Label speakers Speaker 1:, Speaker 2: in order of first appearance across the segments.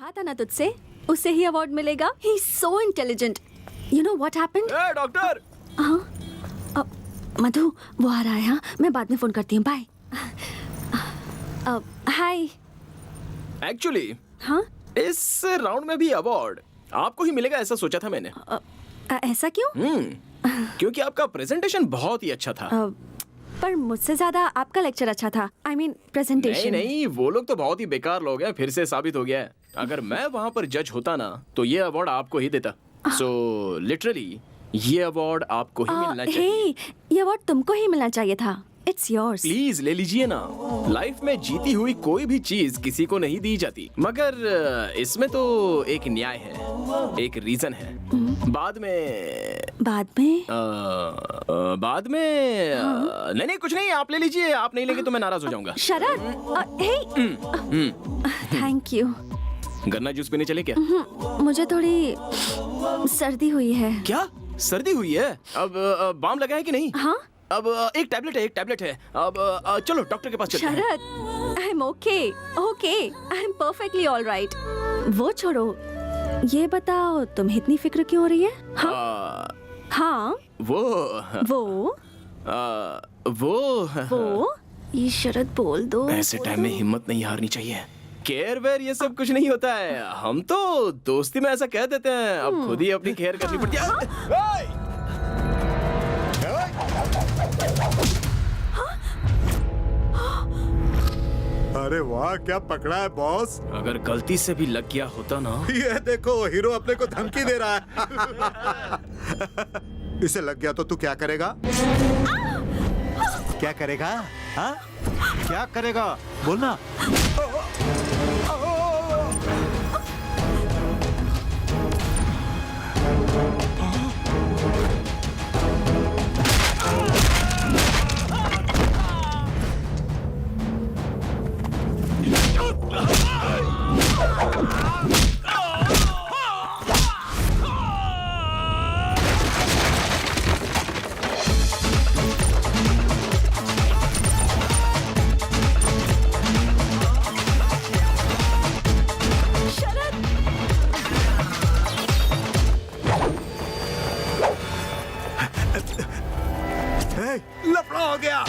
Speaker 1: कहा था ना तुझसे, उसे ही अवार्ड मिलेगा। He is so intelligent. You know what happened?
Speaker 2: Doctor.
Speaker 1: हाँ, मधु वो आ रहा है। हाँ, मैं बाद में फोन करती हूँ। बाय। हाय।
Speaker 2: एक्चुअली
Speaker 1: हाँ,
Speaker 2: इस राउंड में भी अवार्ड आपको ही मिलेगा ऐसा सोचा था मैंने।
Speaker 1: ऐसा क्यों?
Speaker 2: क्योंकि आपका प्रेजेंटेशन बहुत ही अच्छा था।
Speaker 1: पर मुझसे ज्यादा आपका लेक्चर अच्छा था। I mean presentation.
Speaker 2: नहीं, वो लोग तो बहुत ही बेकार लोग हैं। फिर से साबित हो गया है। अगर मैं वहाँ पर जज होता ना तो ये अवार्ड आपको ही देता। सो लिटरली ये अवार्ड आपको ही मिलना चाहिए।
Speaker 1: ये अवार्ड तुमको ही मिलना चाहिए था। It's yours.
Speaker 2: प्लीज ले लीजिए ना। लाइफ में जीती हुई कोई भी चीज किसी को नहीं दी जाती, मगर इसमें तो एक न्याय है, एक रीजन है। बाद में नहीं कुछ नहीं, आप ले लीजिए। आप नहीं लेंगे तो मैं नाराज हो जाऊंगा।
Speaker 1: शरद, थैंक यू।
Speaker 2: गन्ना जूस पीने चले क्या?
Speaker 1: मुझे थोड़ी सर्दी हुई है।
Speaker 2: क्या सर्दी हुई है? अब बाम लगा है कि नहीं?
Speaker 1: हाँ,
Speaker 2: अब एक टैबलेट है। अब चलो डॉक्टर के पास चलते हैं।
Speaker 1: Sharad, I am okay, I am perfectly all right. वो छोड़ो, ये बताओ तुम्हें इतनी फिक्र क्यों हो रही है? हाँ, वो ये शरद बोल दो।
Speaker 2: ऐसे टाइम में हिम्मत नहीं हारनी चाहिए। केयर वेयर ये सब कुछ नहीं होता है। हम तो दोस्ती में ऐसा कह देते हैं, अब खुद ही अपनी केयर करनी पड़ती है।
Speaker 3: अरे वाह, क्या पकड़ा है बॉस।
Speaker 2: अगर गलती से भी लग गया होता ना।
Speaker 3: ये देखो, हीरो अपने को धमकी दे रहा है। इसे लग गया तो तू क्या करेगा? क्या करेगा? हाँ? क्या करेगा? बोलना। लफड़ा हो गया।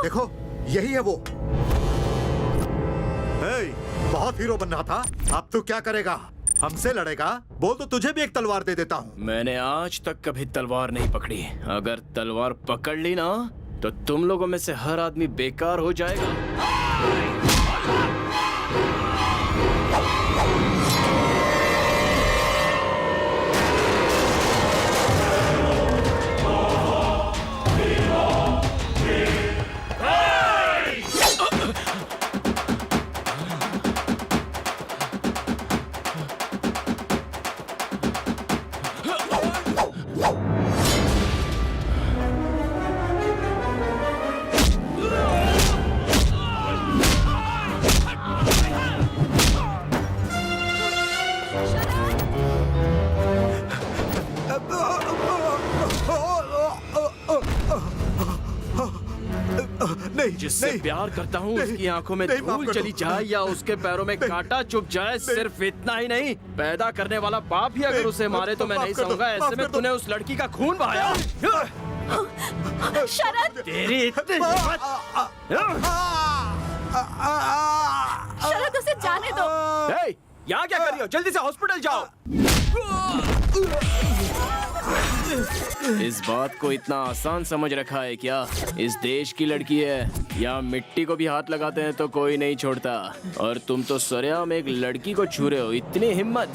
Speaker 3: देखो, यही है वो। बहुत हीरो बनना था। अब तू क्या करेगा? हमसे लड़ेगा? बोल तो तुझे भी एक तलवार दे देता हूँ।
Speaker 2: मैंने आज तक कभी तलवार नहीं पकड़ी। अगर तलवार पकड़ ली ना तो तुम लोगों में से हर आदमी बेकार हो जाएगा। जिससे प्यार करता हूँ उसकी आंखों में धूल चली जाए या उसके पैरों में कांटा चुभ जाए, सिर्फ इतना ही नहीं, पैदा करने वाला बाप भी अगर उसे मारे तो मैं नहीं सहूंगा। ऐसे में तूने उस लड़की का खून बहाया।
Speaker 1: शरद,
Speaker 2: तेरी इतनी हिम्मत।
Speaker 1: शरद, उसे जाने दो।
Speaker 2: यहाँ क्या कर रही हो? जल्दी से हॉस्पिटल जाओ। इस बात को इतना आसान समझ रखा है क्या? इस देश की लड़की है, या मिट्टी को भी हाथ लगाते हैं तो कोई नहीं छोड़ता, और तुम तो सरेआम एक लड़की को छू रहे हो। इतनी हिम्मत!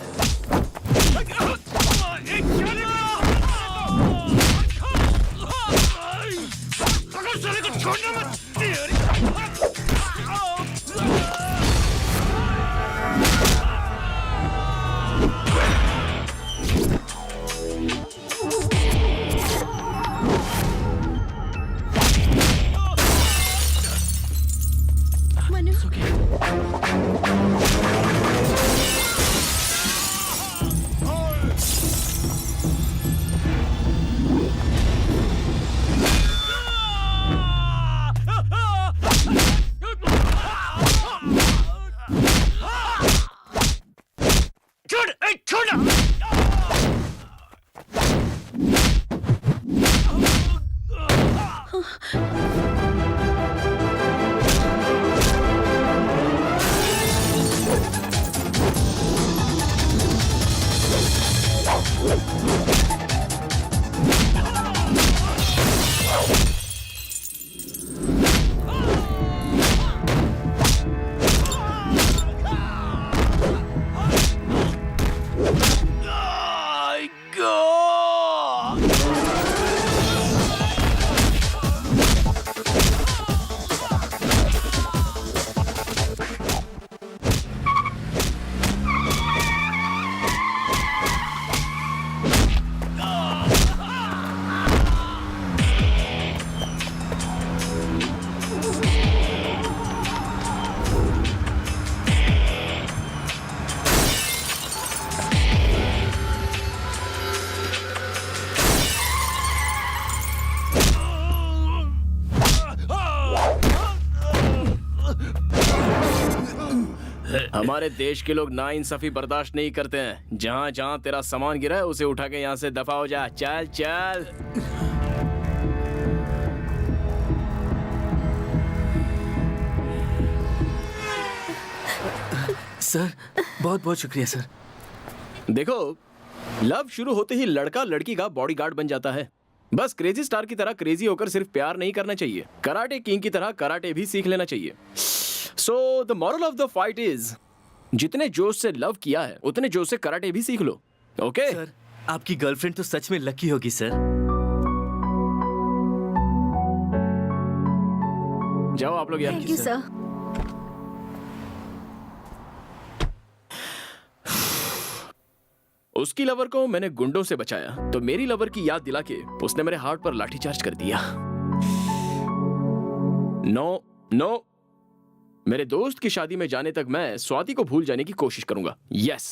Speaker 2: हमारे देश के लोग नाइंसाफी बर्दाश्त नहीं करते हैं। जहाँ जहाँ तेरा सामान गिरा है उसे उठा के यहाँ से दफा हो जा। चल चल।
Speaker 4: सर बहुत बहुत शुक्रिया सर।
Speaker 2: देखो, लव शुरू होते ही लड़का लड़की का बॉडीगार्ड बन जाता है। बस क्रेजी स्टार की तरह क्रेजी होकर सिर्फ प्यार नहीं करना चाहिए, कराटे किंग की तरह कराटे भी सीख लेना चाहिए। So the moral of the fight is, जितने जोश से लव किया है उतने जोश से कराटे भी सीख लो। ओके
Speaker 4: सर, आपकी गर्लफ्रेंड तो सच में लकी होगी सर।
Speaker 2: जाओ आप लोग यार।
Speaker 1: Thank you sir.
Speaker 2: उसकी लवर को मैंने गुंडों से बचाया तो मेरी लवर की याद दिला के उसने मेरे हार्ट पर लाठीचार्ज कर दिया। नो नो, मेरे दोस्त की शादी में जाने तक मैं स्वाति को भूल जाने की कोशिश करूंगा। यस।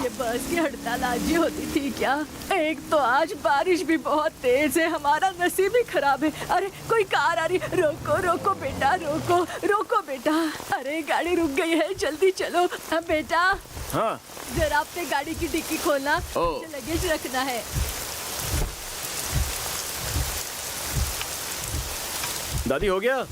Speaker 5: ये बस की हड़ताल आज ही होती थी क्या? एक तो आज बारिश भी बहुत तेज है, हमारा नसीब ही खराब है। अरे कोई कार आ रही, रोको रोको बेटा, रोको रोको बेटा। अरे गाड़ी रुक गई है, जल्दी चलो। बेटा
Speaker 2: हाँ,
Speaker 5: जरा अपने गाड़ी की डिक्की खोलना,
Speaker 2: ओ।
Speaker 5: मुझे लगेज रखना है।
Speaker 2: दादी हो गया?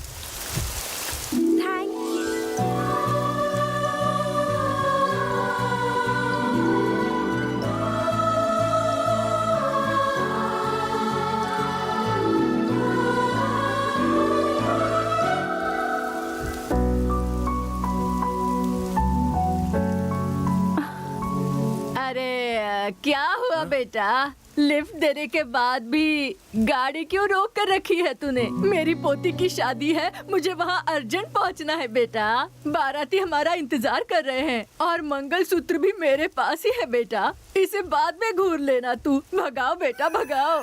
Speaker 5: क्या हुआ बेटा? लिफ्ट देने के बाद भी गाड़ी क्यों रोक कर रखी है तूने? मेरी पोती की शादी है, मुझे वहाँ अर्जेंट पहुँचना है बेटा। बाराती हमारा इंतजार कर रहे हैं और मंगलसूत्र भी मेरे पास ही है बेटा। इसे बाद में घूर लेना तू। भगाओ बेटा भगाओ।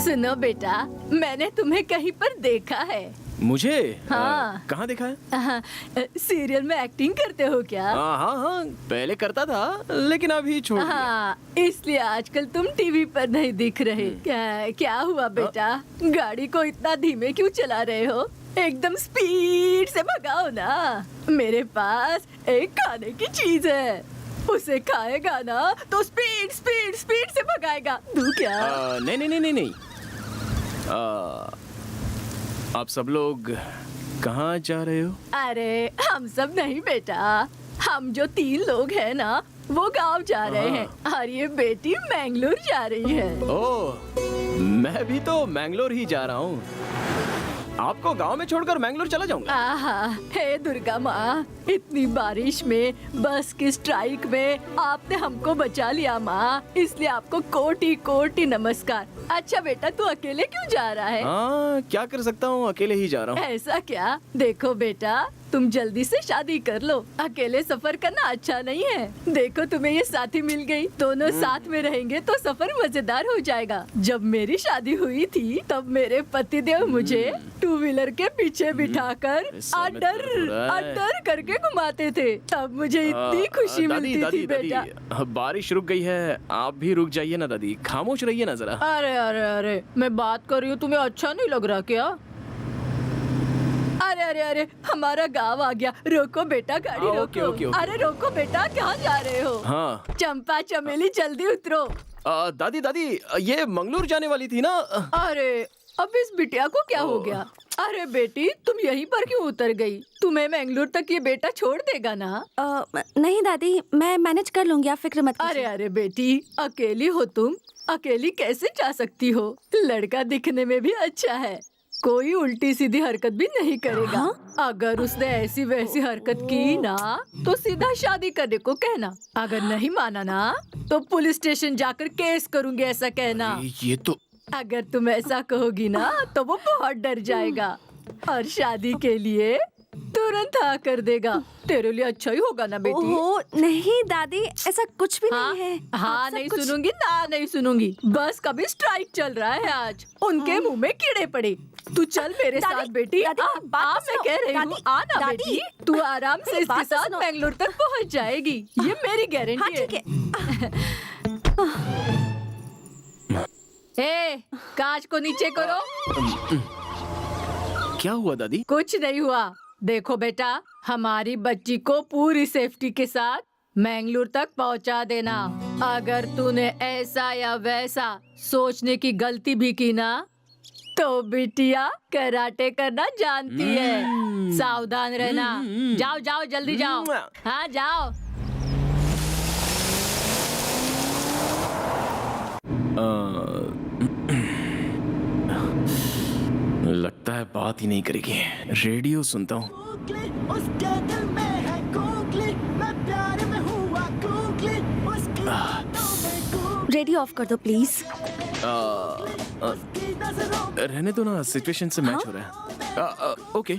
Speaker 5: सुनो बेटा, मैंने तुम्हें कहीं पर देखा है।
Speaker 2: मुझे?
Speaker 5: हाँ।
Speaker 2: कहाँ देखा है?
Speaker 5: सीरियल में एक्टिंग करते हो क्या?
Speaker 2: हाँ, पहले करता था लेकिन अभी छोड़ दिया।
Speaker 5: हाँ, इसलिए आजकल तुम टीवी पर नहीं दिख रहे। क्या हुआ बेटा? गाड़ी को इतना धीमे क्यों चला रहे हो? एकदम स्पीड से भगाओ ना। मेरे पास एक खाने की चीज है, उसे खाएगा ना तो स्पीड स्पीड स्पीड से भगाएगा। दूं क्या?
Speaker 2: नहीं नहीं नहीं नहीं नहीं, आप सब लोग कहाँ जा रहे हो?
Speaker 5: अरे हम सब नहीं बेटा, हम जो 3 लोग हैं ना वो गांव जा रहे हैं और ये बेटी मैंगलोर जा रही है।
Speaker 2: ओह, मैं भी तो मैंगलोर ही जा रहा हूँ। आपको गांव में छोड़कर मैंगलोर चला जाऊंगा।
Speaker 5: आहा, हे दुर्गा माँ, इतनी बारिश में बस की स्ट्राइक में आपने हमको बचा लिया माँ, इसलिए आपको कोटि कोटि नमस्कार। अच्छा बेटा, तू अकेले क्यों जा रहा है?
Speaker 2: हाँ, क्या कर सकता हूँ, अकेले ही जा रहा हूँ।
Speaker 5: ऐसा क्या? देखो बेटा, तुम जल्दी से शादी कर लो, अकेले सफर करना अच्छा नहीं है। देखो तुम्हें ये साथी मिल गई, दोनों साथ में रहेंगे तो सफर मजेदार हो जाएगा। जब मेरी शादी हुई थी तब मेरे पतिदेव मुझे 2 व्हीलर के पीछे बिठाकर अडर करके घुमाते थे, तब मुझे इतनी खुशी मिलती थी बेटा।
Speaker 2: बारिश रुक गई है, आप भी रुक जाइए ना दादी, खामोश रहिए ना जरा।
Speaker 5: अरे अरे अरे, मैं बात कर रही हूँ, तुम्हें अच्छा नहीं लग रहा क्या? अरे अरे अरे, हमारा गांव आ गया। रोको बेटा, गाड़ी रोको।
Speaker 2: Okay, okay, okay.
Speaker 5: अरे रोको बेटा, कहाँ जा रहे हो?
Speaker 2: हाँ।
Speaker 5: चंपा चमेली जल्दी उतरो।
Speaker 2: दादी दादी, ये मंगलोर जाने वाली थी ना?
Speaker 5: अरे अब इस बिटिया को क्या हो गया? अरे बेटी, तुम यहीं पर क्यों उतर गई? तुम्हें मैंगलोर तक ये बेटा छोड़ देगा ना?
Speaker 1: नहीं दादी, मैं मैनेज कर लूंगी, आप फिक्र मत
Speaker 5: अरे
Speaker 1: कीजिए।
Speaker 5: अरे बेटी, अकेली हो तुम? अकेली कैसे जा सकती हो? लड़का दिखने में भी अच्छा है, कोई उल्टी सीधी हरकत भी नहीं करेगा। अगर उसने ऐसी वैसी हरकत की ना तो सीधा शादी करने को कहना। अगर नहीं माना ना तो पुलिस स्टेशन जाकर केस करूंगी, ऐसा कहना।
Speaker 2: ये तो
Speaker 5: अगर तुम ऐसा कहोगी ना तो वो बहुत डर जाएगा और शादी के लिए तुरंत हाँ कर देगा। तेरे लिए अच्छा ही होगा ना बेटी?
Speaker 1: ओहो नहीं दादी, ऐसा कुछ भी
Speaker 5: हाँ,
Speaker 1: नहीं है।
Speaker 5: हाँ
Speaker 1: आप सब
Speaker 5: नहीं
Speaker 1: कुछ-
Speaker 5: सुनूंगी ना, नहीं सुनूंगी। बस कभी स्ट्राइक चल रहा है आज, उनके मुंह में कीड़े पड़े। तू चल मेरे
Speaker 1: दादी,
Speaker 5: साथ बेटी।
Speaker 1: दादी,
Speaker 5: आ,
Speaker 1: बात
Speaker 5: आ,
Speaker 1: तो
Speaker 5: मैं
Speaker 1: सुनो।
Speaker 5: कह रही हूँ,
Speaker 1: दादी,
Speaker 5: आ ना
Speaker 1: दादी,
Speaker 5: बेटी, तू आराम से
Speaker 1: मेरी
Speaker 5: इसके
Speaker 1: बात तो
Speaker 5: साथ
Speaker 1: सुनो।
Speaker 5: बेंगलोर तक पहुँच जाएगी, ये मेरी
Speaker 1: हाँ
Speaker 5: गारंटी
Speaker 1: ठीक है।
Speaker 5: ए, कांच को नीचे करो।
Speaker 2: क्या हुआ दादी?
Speaker 5: कुछ नहीं हुआ। देखो बेटा, हमारी बच्ची को पूरी सेफ्टी के साथ मैंगलोर तक पहुंचा देना। अगर तूने ऐसा या वैसा सोचने की गलती भी की ना तो बिटिया कराटे करना जानती है, सावधान रहना। जाओ जाओ जल्दी जाओ। हाँ जाओ।
Speaker 2: लगता है बात ही नहीं करेगी। रेडियो सुनता हूँ।
Speaker 6: उसके दिल में है गूगली, मैं प्यार में हुआ गूगली, उसकी बातों में गूगली,
Speaker 1: रेडियो ऑफ कर दो प्लीज।
Speaker 6: उसकी नजरों में
Speaker 2: रहने दो ना, सिचुएशन से मैच हो रहा है। ओके।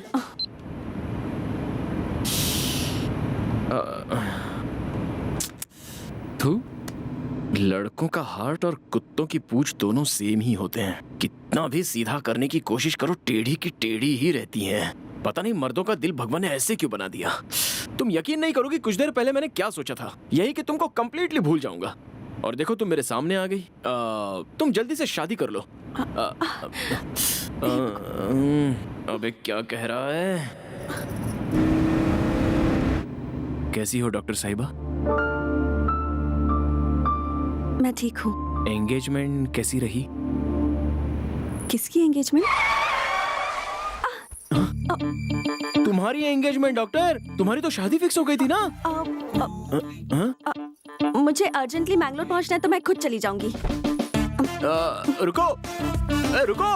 Speaker 2: थू, लड़कों का हार्ट और कुत्तों की पूंछ दोनों सेम ही होते हैं। कितना भी सीधा करने की कोशिश करो, टेढ़ी की टेढ़ी ही रहती हैं। पता नहीं मर्दों का दिल भगवान ने ऐसे क्यों बना दिया। तुम यकीन नहीं करोगी, कुछ देर पहले मैंने क्या सोचा था, यही कि तुमको कंप्लीटली भूल जाऊंगा। और देखो तुम मेरे सामने आ गई। तुम जल्दी से शादी कर लो। अबे क्या कह रहा है? कैसी हो डॉक्टर साहिबा?
Speaker 1: मैं ठीक हूँ।
Speaker 2: एंगेजमेंट कैसी रही?
Speaker 1: किसकी एंगेजमेंट?
Speaker 2: तुम्हारी एंगेजमेंट डॉक्टर, तुम्हारी तो शादी फिक्स हो गई थी ना? हाँ?
Speaker 1: मुझे अर्जेंटली मैंगलोर पहुंचना है तो मैं खुद चली जाऊंगी।
Speaker 2: रुको, रुको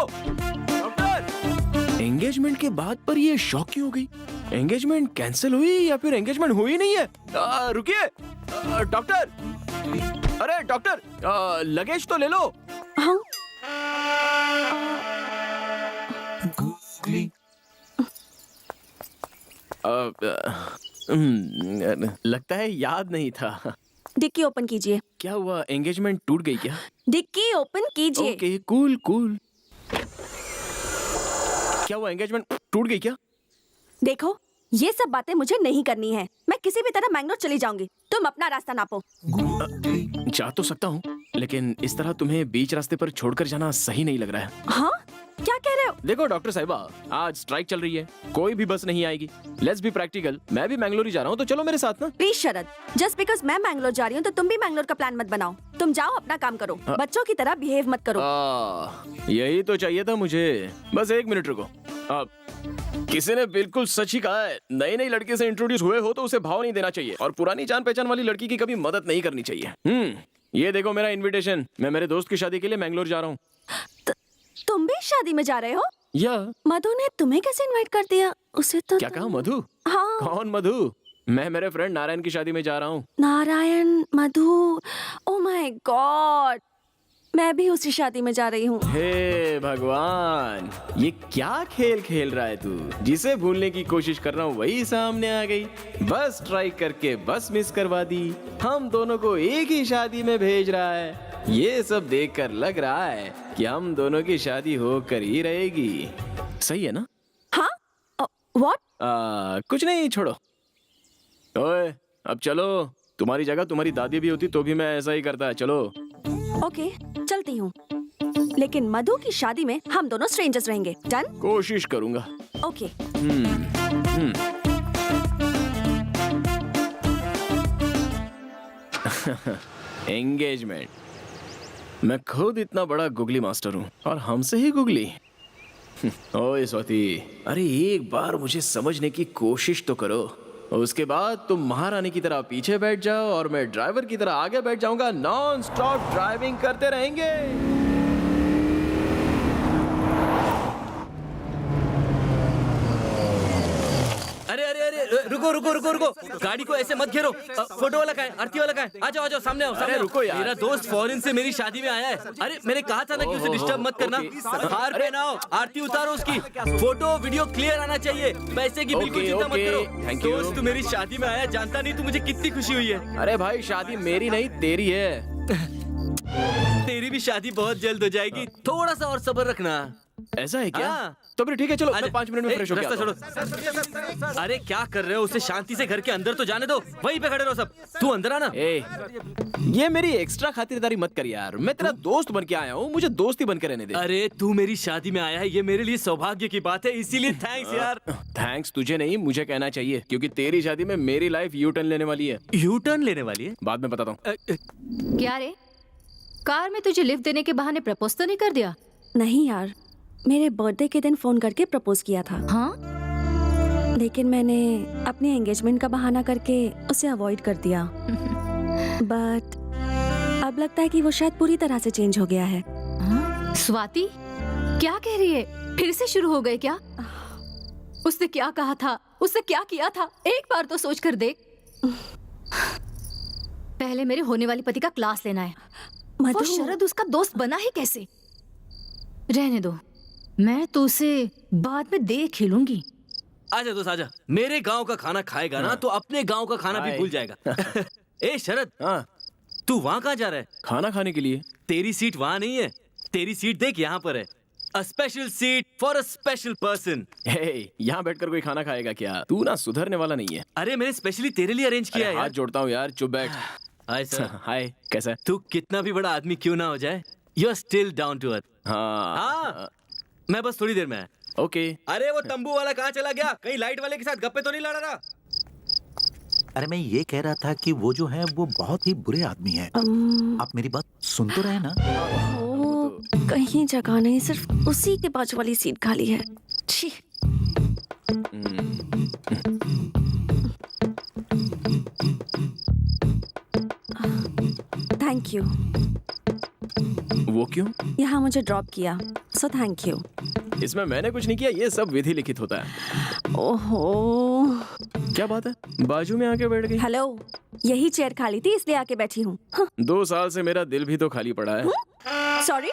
Speaker 2: डॉक्टर। एंगेजमेंट के बाद पर ये शॉक क्यों हो गई? एंगेजमेंट कैंसिल हुई या फिर एंगेजमेंट हुई नहीं है? रुकिए डॉक्टर। अरे डॉक्टर, लगेज तो ले लो।
Speaker 1: हाँ
Speaker 2: लगता है याद नहीं था।
Speaker 1: डिक्की ओपन कीजिए।
Speaker 2: क्या हुआ, एंगेजमेंट टूट गई क्या?
Speaker 1: डिक्की ओपन कीजिए।
Speaker 2: Okay, cool cool. क्या हुआ, एंगेजमेंट टूट गई क्या?
Speaker 1: देखो, ये सब बातें मुझे नहीं करनी है। मैं किसी भी तरह मैंगलोर चली जाऊंगी। तुम अपना रास्ता नापो।
Speaker 2: जा तो सकता हूँ, लेकिन इस तरह तुम्हें बीच रास्ते पर छोड़कर जाना सही नहीं लग रहा है।
Speaker 1: हाँ, क्या कह रहे हो?
Speaker 2: देखो डॉक्टर साहिबा, आज स्ट्राइक चल रही है, कोई भी बस नहीं आएगी। लेट्स बी प्रैक्टिकल, मैं भी मैंगलोर ही जा रहा हूँ, तो चलो मेरे साथ ना।
Speaker 1: प्लीज शरद, जस्ट बिकॉज मैं बैंगलोर जा रही हूँ तो तुम भी बैंगलोर का प्लान मत बनाओ। तुम जाओ अपना काम करो, बच्चों की तरह बिहेव मत करो।
Speaker 2: यही तो चाहिए था मुझे। बस 1 मिनट रुको। किसी ने बिल्कुल सच ही कहा है, नई नई लड़की से इंट्रोड्यूस हुए हो तो उसे भाव नहीं देना चाहिए और पुरानी जान पहचान वाली लड़की की कभी मदद नहीं करनी चाहिए। ये देखो मेरा इनविटेशन, मैं मेरे दोस्त की शादी के लिए मैंगलोर जा रहा हूँ।
Speaker 1: तुम भी शादी में जा रहे हो?
Speaker 2: या
Speaker 1: मधु ने तुम्हें कैसे इनवाइट कर दिया? उसे तो
Speaker 2: क्या कहा मधु?
Speaker 1: हाँ।
Speaker 2: कौन मधु? मैं मेरे फ्रेंड नारायण की शादी में जा रहा हूँ।
Speaker 1: नारायण, मधु, ओ माय गॉड, मैं भी उसी शादी में जा रही हूँ।
Speaker 2: हे भगवान, ये क्या खेल खेल रहा है तू? जिसे भूलने की कोशिश कर रहा हूँ वही सामने आ गई। बस ट्राई करके बस मिस करवा दी। हम दोनों को एक ही शादी में भेज रहा है। ये सब देखकर लग रहा है कि हम दोनों की शादी होकर ही रहेगी। सही है ना?
Speaker 1: हाँ? व्हाट?
Speaker 2: कुछ नहीं, छोड़ो। ओए, अब चलो। तुम्हारी जगह तुम्हारी दादी भी होती तो भी मैं ऐसा ही करता। चलो।
Speaker 1: ओके, चलती हूँ, लेकिन मधु की शादी में हम दोनों स्ट्रेंजर्स रहेंगे। डन?
Speaker 2: कोशिश करूंगा।
Speaker 1: ओके।
Speaker 2: एंगेजमेंट। मैं खुद इतना बड़ा गुगली मास्टर हूँ और हमसे ही गुगली। ओए स्वाति, अरे एक बार मुझे समझने की कोशिश तो करो। उसके बाद तुम महारानी की तरह पीछे बैठ जाओ और मैं ड्राइवर की तरह आगे बैठ जाऊंगा। नॉन स्टॉप ड्राइविंग करते रहेंगे।
Speaker 4: अरे अरे अरे रुको रुको रुको रुको, गाड़ी को ऐसे मत घेरो। फोटो वाला कहाँ है? आरती वाला कहाँ है? आ जाओ आ जाओ, सामने आओ, सामने आओ।
Speaker 2: रुको यार।
Speaker 4: मेरा दोस्त फॉरेन से मेरी शादी में आया है। अरे मैंने कहा था ना कि उसे डिस्टर्ब मत करना। हार पहनाओ, आरती उतारो उसकी। फोटो वीडियो क्लियर आना चाहिए। पैसे की बिल्कुल चिंता मत करो।
Speaker 2: Thank you.
Speaker 4: दोस्त तू मेरी शादी में आया, जानता नहीं तू मुझे कितनी खुशी हुई है।
Speaker 2: अरे भाई, शादी मेरी नहीं तेरी है।
Speaker 4: तेरी भी शादी बहुत जल्द हो जाएगी, थोड़ा सा और सब्र रखना।
Speaker 2: ऐसा है क्या?
Speaker 4: हाँ।
Speaker 2: तो फिर ठीक है, चलो
Speaker 4: आजा।
Speaker 2: मैं 5 मिनट में
Speaker 4: ए,
Speaker 2: फ्रेश हो
Speaker 4: रास्ता
Speaker 2: गया।
Speaker 4: छोड़ो। अरे क्या कर रहे हो? उसे शांति से घर के अंदर तो जाने दो। वहीं पे खड़े रहो सब। तू अंदर आना।
Speaker 2: ए, ये मेरी एक्स्ट्रा खातिरदारी मत कर यार। मैं तेरा दोस्त बन के आया हूँ, मुझे दोस्ती बन के रहने दे।
Speaker 4: अरे तू मेरी शादी में आया है, ये मेरे लिए सौभाग्य की बात है, इसीलिए थैंक्स यार।
Speaker 2: थैंक्स तुझे नहीं, मुझे कहना चाहिए, क्योंकि तेरी शादी में मेरी लाइफ यू टर्न लेने वाली है।
Speaker 4: यू टर्न लेने वाली है?
Speaker 2: बाद में बताता हूँ।
Speaker 5: क्या रे, कार में तुझे लिफ्ट देने के बहाने प्रपोज तो नहीं कर दिया?
Speaker 1: नहीं यार, मेरे बर्थडे के दिन फोन करके प्रपोज किया था।
Speaker 5: हाँ?
Speaker 1: लेकिन मैंने अपने एंगेजमेंट का बहाना करके उसे अवॉइड कर दिया। बट अब लगता है कि वो शायद पूरी तरह से चेंज हो गया है।
Speaker 5: हाँ? स्वाति, क्या कह रही है? फिर से शुरू हो गए क्या? उसने क्या कहा था? उसने क्या किया था? एक बार तो सोच कर देख। पहले मेरे होने वाली पति का क्लास लेना है। वो
Speaker 1: मधु,
Speaker 5: शरद उसका दोस्त बना ही कैसे? रहने दो, मैं तो उसे बाद में देख ही लूंगी।
Speaker 4: आजा दोस्त आजा। मेरे गांव का खाना खाएगा ना तो अपने गांव का खाना भी
Speaker 2: हाय।
Speaker 4: भूल जाएगा। ए शरद,
Speaker 2: हाँ,
Speaker 4: तू वहाँ कहाँ जा रहा है?
Speaker 2: खाना खाने के लिए।
Speaker 4: तेरी सीट वहाँ नहीं है, तेरी सीट देख यहाँ पर है। A special seat for a special person.
Speaker 2: Hey, यहाँ बैठकर कोई खाना खाएगा क्या? तू ना सुधरने वाला नहीं है।
Speaker 4: अरे मैंने स्पेशली तेरे लिए अरेंज किया
Speaker 2: अरे
Speaker 4: है
Speaker 2: हाथ
Speaker 4: यार।
Speaker 2: जोड़ता हूँ यार, चुप बैठ।
Speaker 4: Hi sir.
Speaker 2: हाय, कैसा है?
Speaker 4: तू कितना भी बड़ा आदमी क्यों ना हो जाए, you are still down to earth.
Speaker 2: हाँ,
Speaker 4: हाँ, मैं बस थोड़ी देर में आया।
Speaker 2: ओके।
Speaker 4: अरे वो तंबू वाला कहाँ चला गया? कहीं लाइट वाले के साथ गप्पे तो नहीं लड़ा रहा?
Speaker 7: अरे मैं ये कह रहा था कि वो जो है वो बहुत ही बुरे आदमी है। आप मेरी बात सुन तो रहे ना?
Speaker 1: वो कहीं जगह नहीं, सिर्फ उसी के बाजू वाली सीट खाली है। छी। Thank you.
Speaker 2: वो क्यों?
Speaker 1: यहाँ मुझे ड्रॉप किया, सो थैंक यू।
Speaker 2: इसमें मैंने कुछ नहीं किया, ये सब विधि लिखित होता है।
Speaker 1: ओहो,
Speaker 2: क्या बात है, बाजू में आके बैठ गई?
Speaker 1: हेलो, यही चेयर खाली थी इसलिए आके बैठी हूँ।
Speaker 2: 2 साल से मेरा दिल भी तो खाली पड़ा है।
Speaker 1: सॉरी।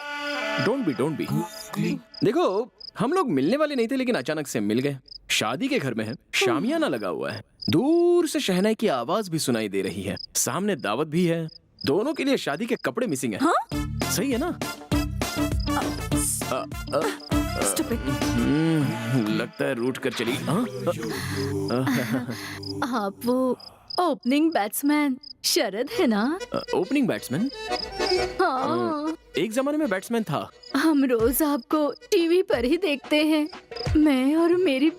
Speaker 2: Don't be. देखो, हम लोग मिलने वाले नहीं थे, लेकिन अचानक से मिल गए। शादी के घर में है, शामियाना लगा हुआ है, दूर से शहनाई की आवाज भी सुनाई दे रही है, सामने दावत भी है। दोनों के लिए शादी के कपड़े मिसिंग है। सही है ना?
Speaker 1: Stupid.
Speaker 2: लगता है रूट कर चली। हाँ?
Speaker 5: आप वो ओपनिंग बैट्समैन शरद है ना?
Speaker 2: Opening batsman?
Speaker 5: हाँ।
Speaker 2: एक जमाने में बैट्समैन था।
Speaker 5: हम रोज आपको टीवी पर ही देखते हैं, मैं और मेरी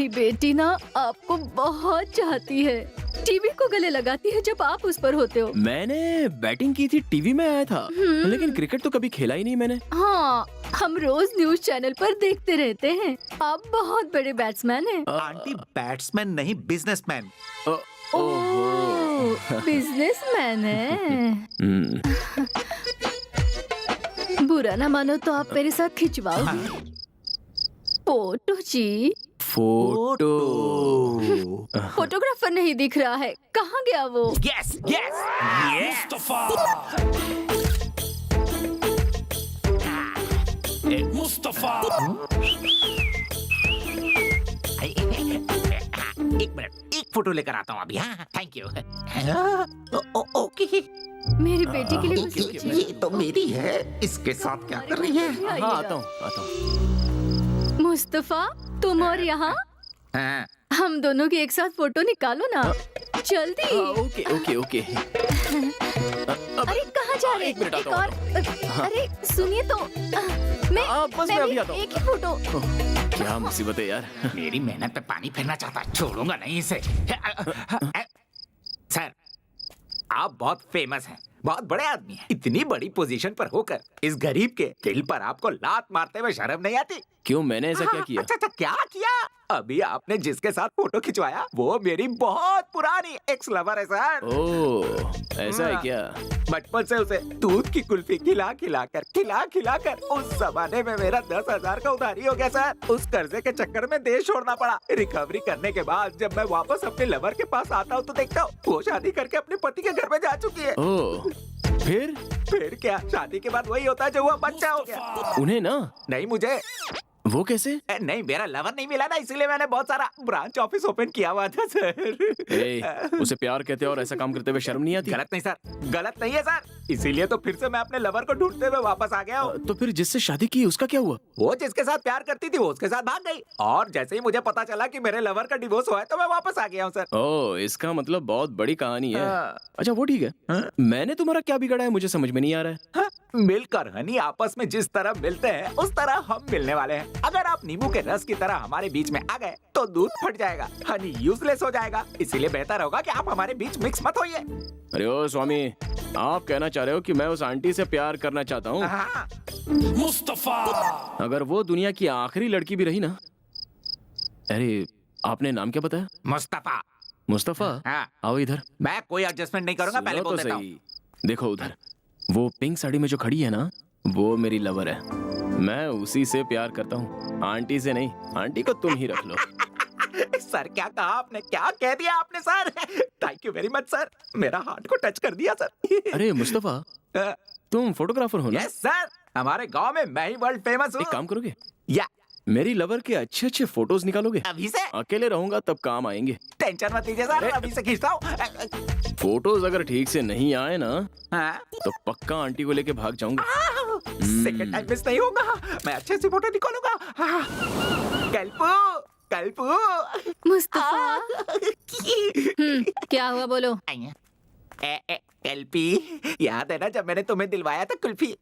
Speaker 5: बेटी ना आपको बहुत चाहती है, टीवी को गले लगाती है जब आप उस पर होते हो।
Speaker 2: मैंने बैटिंग की थी, टीवी में आया था, लेकिन क्रिकेट तो कभी खेला ही नहीं मैंने।
Speaker 5: हाँ, हम रोज न्यूज चैनल पर देखते रहते हैं, आप बहुत बड़े बैट्समैन हैं।
Speaker 7: आंटी बैट्समैन नहीं बिजनेसमैन।
Speaker 5: ओह, बिजनेसमैन है।
Speaker 2: हम्म,
Speaker 5: बुरा ना मानो तो आप मेरे साथ खिंचवाओगे फोटो जी।
Speaker 2: फोटो।
Speaker 5: फोटोग्राफर नहीं दिख रहा है, कहाँ गया वो?
Speaker 7: यस यस एक मिनट, एक फोटो लेकर आता हूँ अभी। हाँ थैंक यू। ओके,
Speaker 5: मेरी बेटी के लिए कुछ
Speaker 7: ये
Speaker 5: सोचिए।
Speaker 7: तो मेरी है, इसके साथ क्या कर रही है?
Speaker 2: हाँ आता हूँ।
Speaker 5: मुस्तफा, तुम और यहाँ
Speaker 7: हाँ,
Speaker 5: हम दोनों की एक साथ फोटो निकालो ना, जल्दी।
Speaker 2: Okay okay okay.
Speaker 5: अरे कहाँ जा रहे?
Speaker 2: एक मिनट, आता हूँ,
Speaker 5: अरे सुनिए तो,
Speaker 2: बस मैं अभी आता हूँ।
Speaker 5: एक ही फोटो।
Speaker 2: क्या मुसीबत है यार।
Speaker 7: मेरी मेहनत पे पानी फेरना चाहता है, छोड़ूंगा नहीं इसे। सर, आप बहुत फेमस हैं, बहुत बड़े आदमी हैं। इतनी बड़ी पोजीशन पर होकर इस गरीब के दिल पर आपको लात मारते हुए शर्म नहीं आती?
Speaker 2: क्यों, मैंने ऐसा क्या किया?
Speaker 7: अच्छा, क्या किया? अभी आपने जिसके साथ फोटो खिंचवाया वो मेरी बहुत पुरानी एक्स लवर है सर।
Speaker 2: ओह, ऐसा है क्या?
Speaker 7: बचपन से उसे दूध की कुल्फी खिला खिला कर उस जमाने में मेरा 10,000 का उधारी हो गया सर। उस कर्जे के चक्कर में देश छोड़ना पड़ा। रिकवरी करने के बाद जब मैं वापस अपने लवर के पास आता हूँ तो देखता हूँ वो शादी करके अपने पति के घर में जा चुकी है।
Speaker 2: ओह, फिर
Speaker 7: क्या, शादी के बाद वही होता है जो हुआ, बच्चा हो गया।
Speaker 2: उन्हें ना?
Speaker 7: नहीं मुझे।
Speaker 2: वो कैसे?
Speaker 7: नहीं, मेरा लवर नहीं मिला ना, इसीलिए मैंने बहुत सारा ब्रांच ऑफिस ओपन किया हुआ था सर।
Speaker 2: उसे प्यार कहते हो और ऐसा काम करते हुए शर्म नहीं आती?
Speaker 7: गलत नहीं सर, गलत नहीं है सर, इसीलिए तो फिर से मैं अपने लवर को ढूंढते हुए वापस आ गया हूँ।
Speaker 2: तो फिर जिससे शादी की उसका क्या हुआ?
Speaker 7: वो जिसके साथ प्यार करती थी वो उसके साथ भाग गई, और जैसे ही मुझे पता चला कि मेरे लवर का डिवोर्स हुआ है तो मैं वापस आ गया हूँ सर।
Speaker 2: ओह, इसका मतलब बहुत बड़ी कहानी है।
Speaker 7: हाँ।
Speaker 2: अच्छा वो ठीक है, मैंने तुम्हारा क्या बिगाड़ा है मुझे समझ में नहीं आ रहा है।
Speaker 7: हाँ, मिलकर हनी आपस में जिस तरह मिलते हैं उस तरह हम मिलने वाले हैं। अगर आप नींबू के रस की तरह हमारे बीच में आ गए तो दूध फट जाएगा, हनी यूजलेस हो जाएगा, इसीलिए बेहतर होगा कि आप हमारे बीच मिक्स मत होइए।
Speaker 2: अरे ओ स्वामी, आप कहना चाह रहे हो कि मैं उस आंटी से प्यार करना चाहता हूँ?
Speaker 7: हाँ,
Speaker 2: अगर वो दुनिया की आखिरी लड़की भी रही ना। अरे आपने नाम क्या बताया?
Speaker 7: मुस्तफा।
Speaker 2: मुस्तफा?
Speaker 7: हाँ,
Speaker 2: आओ इधर।
Speaker 7: मैं कोई एडजस्टमेंट नहीं करूंगा, पहले
Speaker 2: सुनो
Speaker 7: बोल
Speaker 2: तो
Speaker 7: देता हूँ।
Speaker 2: सही। देखो उधर, वो पिंक साड़ी में जो खड़ी है ना, वो मेरी लवर है। मैं उसी से प्यार करता हूँ, आंटी से नहीं। आंटी को तुम ही रख लो।
Speaker 7: सर क्या कहा आपने, क्या कह दिया आपने sir? Thank you very much sir, मेरा हार्ट को टच कर दिया सर।
Speaker 2: अरे मुस्तफा, तुम फोटोग्राफर हो ना?
Speaker 7: यस सर, हमारे गांव में मैं ही वर्ल्ड फेमस हूँ।
Speaker 2: एक काम करोगे,
Speaker 7: या
Speaker 2: मेरी लवर के अच्छे अच्छे फोटोज निकालोगे?
Speaker 7: अभी से?
Speaker 2: अकेले रहूंगा तब काम आएंगे।
Speaker 7: टेंशन मत लीजिए सर, अभी से खींचता हूँ।
Speaker 2: फोटोज अगर ठीक से नहीं आए ना
Speaker 7: हाँ?
Speaker 2: तो पक्का आंटी को लेके भाग जाऊंगा।
Speaker 7: सेकंड टाइम मिस नहीं होगा, मैं अच्छे से फोटो निकालूंगा। कल्पू
Speaker 5: मुस्तफा, क्या हुआ बोलो?
Speaker 7: एलपी, याद है ना जब मैंने तुम्हें दिलवाया था कुल्फी?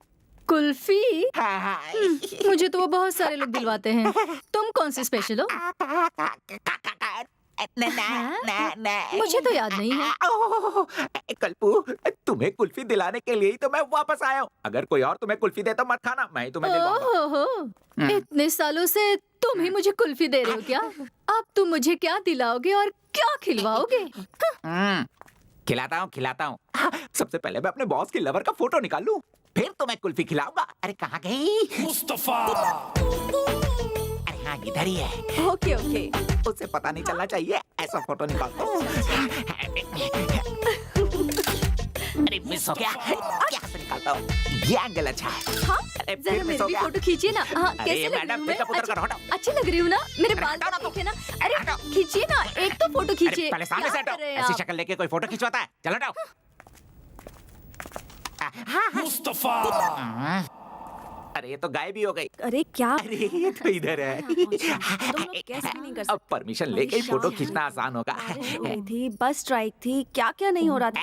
Speaker 5: कुल्फी?
Speaker 7: हाँ।
Speaker 5: मुझे तो वो बहुत सारे लोग दिलवाते हैं, तुम कौन से स्पेशल हो? मुझे तो याद नहीं है।
Speaker 7: कल्पू, तुम्हें कुल्फी दिलाने के लिए ही तो मैं वापस आया हूँ। अगर कोई और तुम्हें कुल्फी दे तो मत खाना, मैं ही तुम्हें दिलवाऊंगा।
Speaker 5: ओहो, इतने सालों से तुम ही मुझे कुल्फी दे रहे हो क्या? अब तुम मुझे क्या दिलाओगे और क्या खिलवाओगे?
Speaker 7: खिलाता हूँ। सबसे पहले मैं अपने बॉस की लवर का फोटो निकाल लूं, फिर तो मैं कुल्फी खिलाऊंगा। अरे कहाँ गई मुस्तफा? अरे हाँ, इधर ही है।
Speaker 1: Okay okay.
Speaker 7: उसे पता नहीं चलना चाहिए, ऐसा फोटो निकालता हूँ। अरे मिस हो गया, क्या से निकालता हूँ? ये एंगल अच्छा है।
Speaker 1: हाँ,
Speaker 7: अरे
Speaker 1: जरा
Speaker 7: फिर मिस
Speaker 1: मेरी
Speaker 7: हो
Speaker 1: भी
Speaker 7: गया।
Speaker 1: फोटो खींचिए ना। हाँ,
Speaker 7: अरे
Speaker 1: कैसे लग रही
Speaker 7: मैडम,
Speaker 1: हूँ मैं?
Speaker 7: पिकअप उधर करो, हटाओ।
Speaker 1: अच्छी लग रही हूँ ना? मेरे
Speaker 7: अरे
Speaker 1: बाल
Speaker 7: हटाओ ना
Speaker 1: तो
Speaker 7: तुम।
Speaker 1: देखे ना। अरे
Speaker 7: हटाओ।
Speaker 1: खींचिए ना, एक तो फोटो
Speaker 7: अरे
Speaker 1: खींचिए।
Speaker 7: पहले सामने से
Speaker 1: क्या
Speaker 7: हटो,
Speaker 1: कर रहे हैं
Speaker 7: ऐसी
Speaker 1: आप?
Speaker 7: शक्ल लेके कोई फोटो खिंचवाता है? चलो हटाओ। मुस्तफा। अरे ये तो गायब ही हो गई।
Speaker 1: अरे क्या
Speaker 7: अरे ये तो इधर है।
Speaker 1: तुम लोग कैसे नहीं कर
Speaker 7: अब
Speaker 1: सकते?
Speaker 7: परमिशन लेके ही फोटो खींचना आसान होगा।
Speaker 1: बारिश हो रही थी, बस स्ट्राइक थी, क्या क्या नहीं हो रहा था।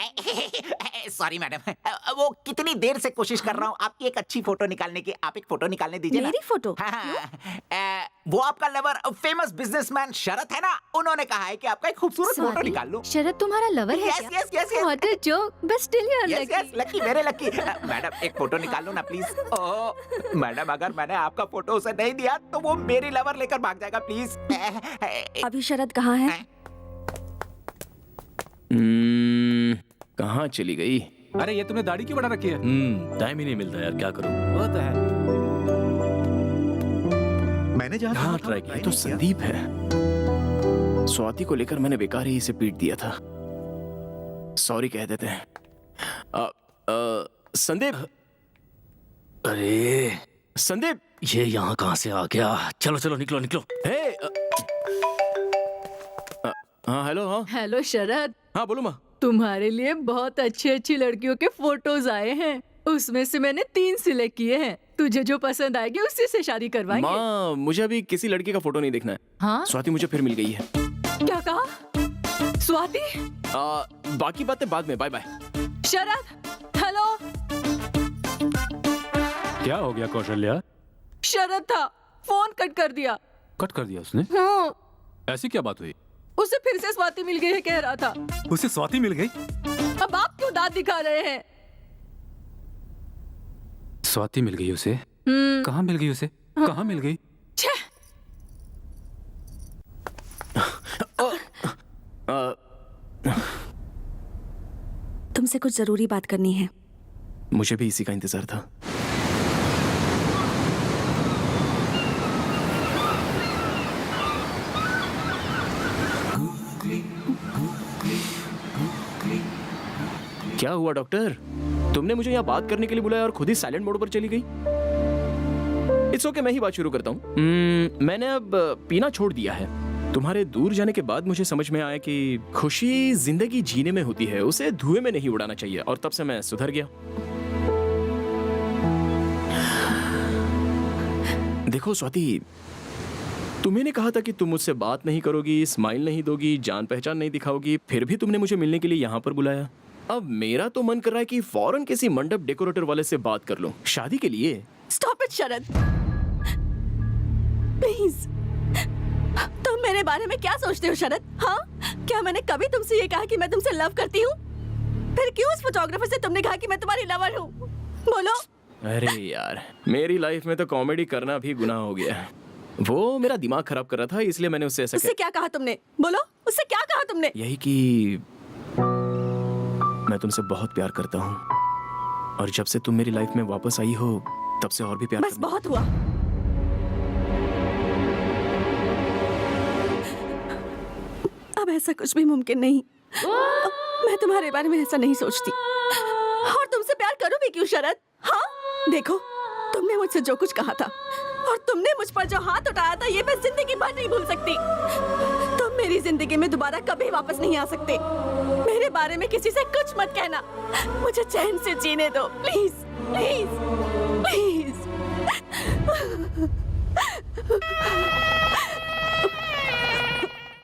Speaker 7: सॉरी मैडम, वो कितनी देर से कोशिश कर रहा हूँ आपकी एक अच्छी फोटो निकालने की। आप एक फोटो निकालने दीजिए ना।
Speaker 1: मेरी फोटो?
Speaker 7: हाँ, वो आपका लवर फेमस बिजनेसमैन शरद है ना, उन्होंने कहा है कि आपका एक खूबसूरत फोटो
Speaker 5: स्वाति,
Speaker 7: निकाल लो।
Speaker 5: शरद तुम्हारा लवर है
Speaker 7: यस
Speaker 5: क्या?
Speaker 7: Yes yes yes
Speaker 5: What a joke, but still you're
Speaker 7: yes
Speaker 5: lucky.
Speaker 7: Yes lucky, very lucky. Madam एक फोटो निकाल लो ना प्लीज। ओह मैडम, अगर मैंने आपका फोटो उसे नहीं दिया तो वो मेरी लवर लेकर भाग जाएगा प्लीज।
Speaker 1: अभी शरद कहाँ है?
Speaker 2: कहाँ चली गई?
Speaker 8: अरे ये तुमने दाढ़ी क्यों बढ़ा रखी है?
Speaker 4: टाइम ही नहीं मिलता यार, क्या करूं।
Speaker 8: वो तो है।
Speaker 3: मैंने जहाँ
Speaker 2: हाँ
Speaker 3: कहा था,
Speaker 2: ट्राई
Speaker 3: try
Speaker 2: किया तो
Speaker 3: नहीं किया।
Speaker 2: संदीप है। स्वाति को लेकर मैंने बेकार ही इसे पीट दिया था। सॉरी कह देते हैं। संदीप,
Speaker 4: अरे
Speaker 2: संदीप,
Speaker 4: ये यहाँ कहाँ से आ गया? चलो चलो निकलो निकलो।
Speaker 2: हे हाँ हेलो। हाँ
Speaker 5: हेलो शरद,
Speaker 2: हाँ बोलो माँ।
Speaker 5: तुम्हारे लिए बहुत अच्छी अच्छी लड़कियों के फोटोज आए हैं। उसमें से मैंने 3 सिलेक्ट किए हैं। तुझे जो पसंद आएगी उसी से शादी करवाएंगे।
Speaker 2: माँ मुझे अभी किसी लड़की का फोटो नहीं देखना है।
Speaker 5: हाँ?
Speaker 2: स्वाति मुझे फिर मिल गई है।
Speaker 5: क्या कहा? स्वाति?
Speaker 2: बाकी बातें बाद में। Bye bye.
Speaker 5: शरद, हेलो।
Speaker 8: क्या हो गया कौशल्या?
Speaker 5: शरद था, फोन कट कर दिया।
Speaker 8: कट कर दिया उसने?
Speaker 5: हाँ,
Speaker 8: ऐसी क्या बात हुई?
Speaker 5: उसे फिर से स्वाति मिल गई है कह रहा था।
Speaker 8: उसे स्वाति मिल गई?
Speaker 5: अब आप क्यों दांत दिखा रहे हैं?
Speaker 8: स्वाति मिल गई उसे? कहाँ मिल गई उसे? कहाँ मिल गई?
Speaker 5: छह,
Speaker 1: तुमसे कुछ जरूरी बात करनी है।
Speaker 2: मुझे भी इसी का इंतजार था। क्या हुआ डॉक्टर? तुमने मुझे यहाँ बात करने के लिए बुलाया और खुद ही साइलेंट मोड पर चली गई। इट्स ओके, मैं ही बात शुरू करता हूँ। मैंने अब पीना छोड़ दिया है। तुम्हारे दूर जाने के बाद मुझे समझ में आया कि खुशी जिंदगी जीने में होती है, उसे धुएं में नहीं उड़ाना चाहिए, और तब से मैं सुधर गया। देखो स्वाति, तुम्हें कहा था कि तुम मुझसे बात नहीं करोगी, स्माइल नहीं दोगी, जान पहचान नहीं दिखाओगी, फिर भी तुमने मुझे मिलने के लिए यहाँ पर बुलाया। अब मेरा तो मन कर रहा है कि फौरन किसी मंडप डेकोरेटर वाले से बात कर लूं शादी के लिए।
Speaker 1: Stop it Sharad, please. तुम मेरे बारे में क्या सोचते हो शरद? हाँ, क्या मैंने कभी तुमसे ये कहा कि मैं तुमसे लव करती हूँ? फिर क्यों उस फोटोग्राफर से तुमने कहा कि मैं तुम्हारी लवर हूँ? बोलो।
Speaker 2: अरे यार, मेरी लाइफ में तो कॉमेडी करना भी गुनाह हो गया। वो मेरा दिमाग खराब कर रहा था, इसलिए मैंने उससे ऐसा
Speaker 1: उससे क्या कहा तुमने? बोलो, उससे क्या कहा तुमने?
Speaker 2: यही कि मैं तुमसे बहुत प्यार करता हूँ, और जब से तुम मेरी लाइफ में वापस आई हो तब से और भी प्यार
Speaker 1: बस बहुत हुआ। अब ऐसा कुछ भी मुमकिन नहीं। मैं तुम्हारे बारे में ऐसा नहीं सोचती, और तुमसे प्यार करूं भी क्यों शरद? हाँ, देखो, तुमने मुझसे जो कुछ कहा था और तुमने मुझ पर जो हाथ उठाया था, ये मैं जिंदगी भर नहीं भूल सकती। तुम मेरी जिंदगी में दोबारा कभी वापस नहीं आ सकते। मेरे बारे में किसी से कुछ मत कहना। मुझे चैन से जीने दो, प्लीज प्लीज प्लीज।